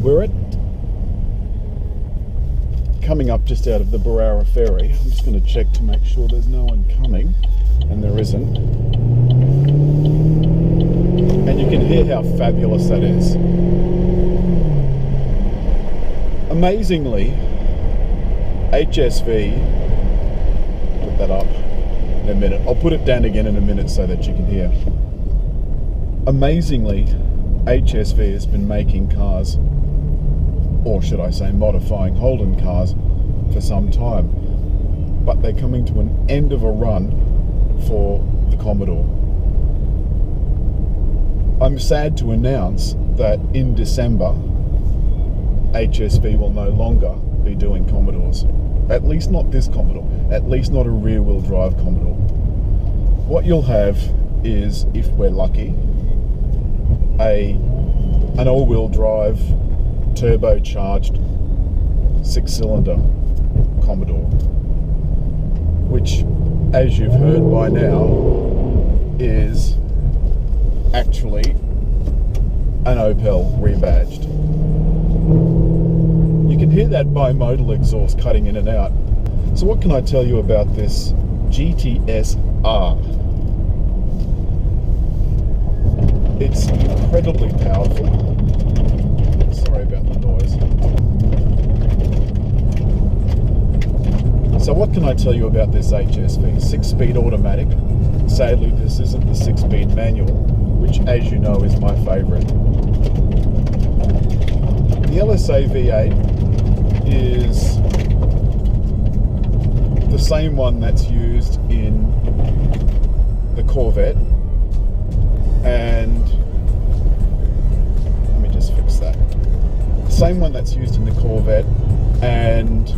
We're coming up just out of the Berowra Ferry. I'm just going to check to make sure there's no one coming, and there isn't. And you can hear how fabulous that is. Amazingly, HSV, put that up in a minute. I'll put it down again in a minute so that you can hear. Amazingly, HSV has been making cars, or should I say modifying Holden cars, for some time. But they're coming to an end of a run for the Commodore. I'm sad to announce that in December, HSV will no longer be doing Commodores. At least not this Commodore. At least not a rear-wheel drive Commodore. What you'll have is, if we're lucky, an all-wheel drive, turbocharged, 6-cylinder Commodore, which, as you've heard by now, is actually an Opel rebadged. You can hear that bimodal exhaust cutting in and out. So what can I tell you about this GTS R? It's incredibly powerful. Sorry about the noise. So what can I tell you about this HSV? 6-speed automatic. Sadly, this isn't the 6-speed manual, which, as you know, is my favourite. The LSA V8 is the same one that's used in the Corvette, and let me just fix that. Same one that's used in the Corvette and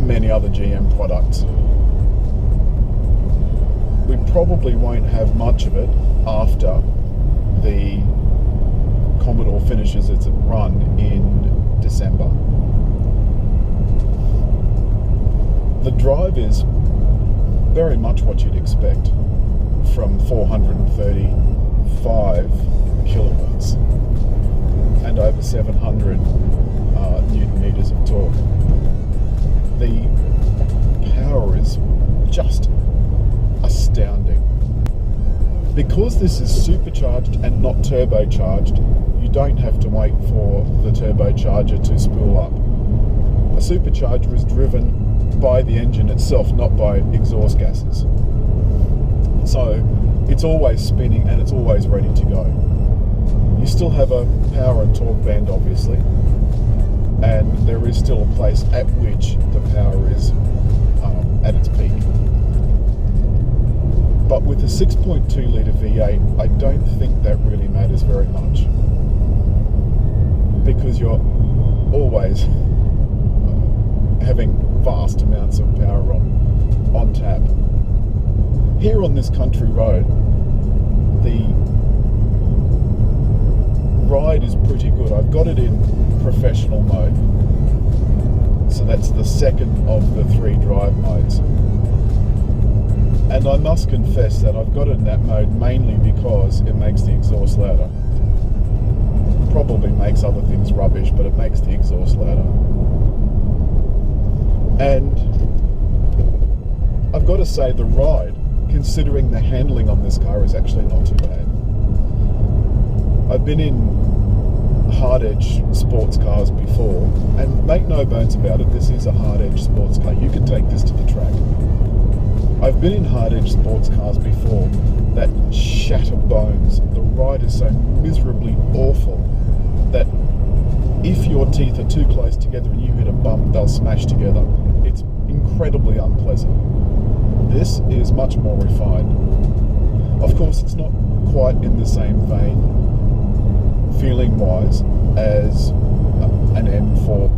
many other GM products. We probably won't have much of it after the Commodore finishes its run in December. The drive is very much what you'd expect from 435 kilowatts and over 700 newton meters of torque. The power is just astounding. Because this is supercharged and not turbocharged, you don't have to wait for the turbocharger to spool up. A supercharger is driven by the engine itself, not by exhaust gases. So it's always spinning and it's always ready to go. You still have a power and torque band, obviously, and there is still a place at which the power is at its peak. But with a 6.2 litre V8, I don't think that really matters very much, because you're always having vast amounts of power on tap. Here on this country road, the ride is pretty good. I've got it in professional mode, so that's the second of the 3 drive modes. And I must confess that I've got it in that mode mainly because it makes the exhaust louder. Probably makes other things rubbish, but it makes the exhaust louder. And I've got to say, the ride, considering the handling on this car, is actually not too bad. I've been in hard-edge sports cars before, and make no bones about it, this is a hard-edge sports car. You can take this to the track. I've been in hard-edge sports cars before that shatter bones. The ride is so miserably awful that if your teeth are too close together and you hit a bump, they'll smash together. It's incredibly unpleasant. This is much more refined. Of course, it's not quite in the same vein, feeling-wise, as an M4.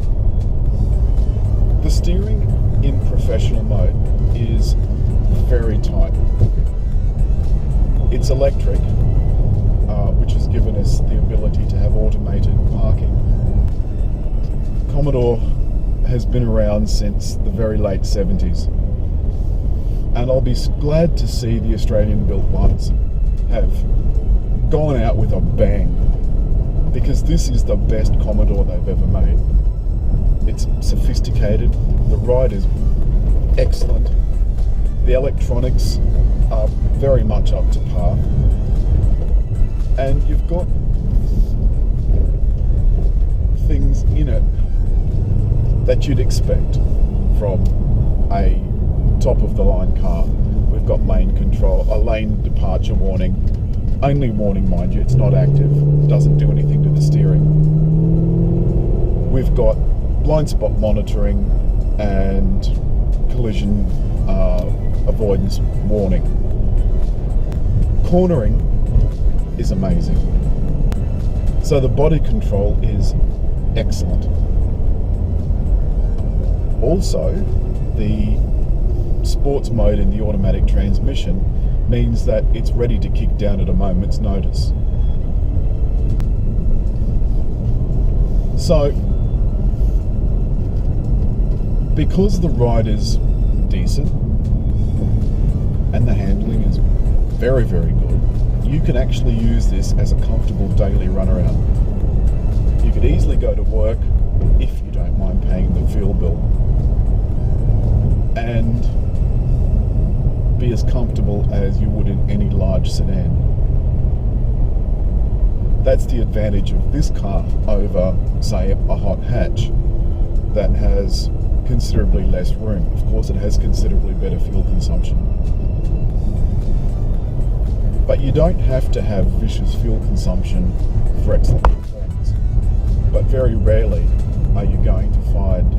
The steering in professional mode is very tight. It's electric, which has given us the ability to have automated parking. Commodore has been around since the very late 70s, and I'll be glad to see the Australian-built ones have gone out with a bang, because this is the best Commodore they've ever made. It's sophisticated, the ride is excellent, the electronics are very much up to par, and you've got things in it that you'd expect from a top-of-the-line car. We've got lane control, a lane departure warning, only warning, mind you, it's not active, doesn't do anything to the steering. We've got blind spot monitoring and collision avoidance warning. Cornering is amazing. So the body control is excellent. Also, the sports mode in the automatic transmission means that it's ready to kick down at a moment's notice. So, because the ride is decent and the handling is very, very good, you can actually use this as a comfortable daily runaround. You could easily go to work, if you don't mind paying the fuel bill, and be as comfortable as you would in any large sedan. That's the advantage of this car over, say, a hot hatch that has considerably less room. Of course, it has considerably better fuel consumption. But you don't have to have vicious fuel consumption for excellent performance. But very rarely are you going to find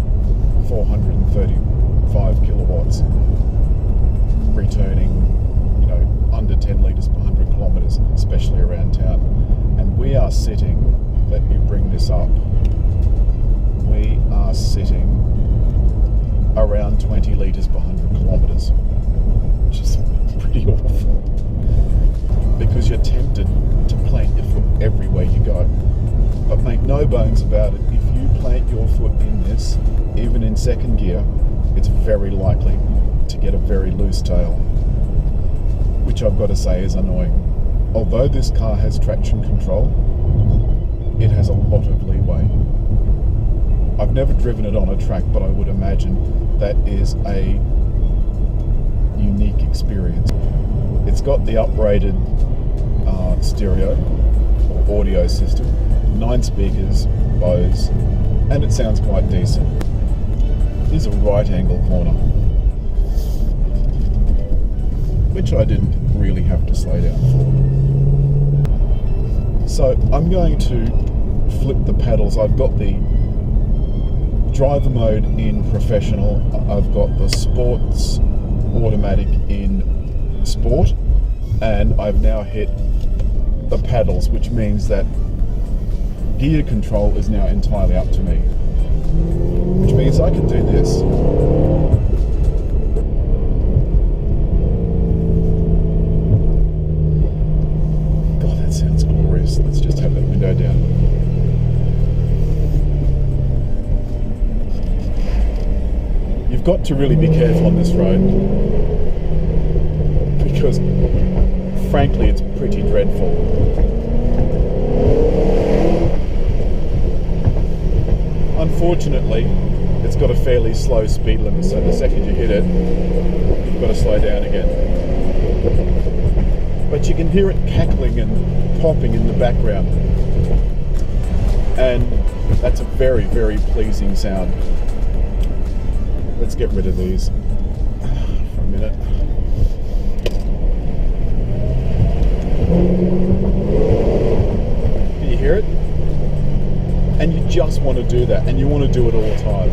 435 kilowatts returning, under 10 litres per 100 kilometres, especially around town. And we are sitting, let me bring this up, we are sitting around 20 litres per 100 kilometres, which is pretty awful, because you're tempted to plant your foot everywhere you go. But make no bones about it, if you plant your foot in this, even in second gear, it's very likely to get a very loose tail, which I've got to say is annoying. Although this car has traction control, it has a lot of leeway. I've never driven it on a track, but I would imagine that is a unique experience. It's got the uprated stereo or audio system, 9 speakers, Bose, and it sounds quite decent. Here's a right angle corner, which I didn't really have to slow down for. So I'm going to flip the paddles. I've got the driver mode in professional, I've got the sports automatic in sport, and I've now hit the paddles, which means that gear control is now entirely up to me, which means I can do this. God, that sounds glorious. Let's just have that window down. You've got to really be careful on this road, because frankly it's pretty dreadful. Unfortunately, it's got a fairly slow speed limit, so the second you hit it, you've got to slow down again. But you can hear it cackling and popping in the background, and that's a very, very pleasing sound. Let's get rid of these for a minute. Can you hear it? And you just want to do that, and you want to do it all the time.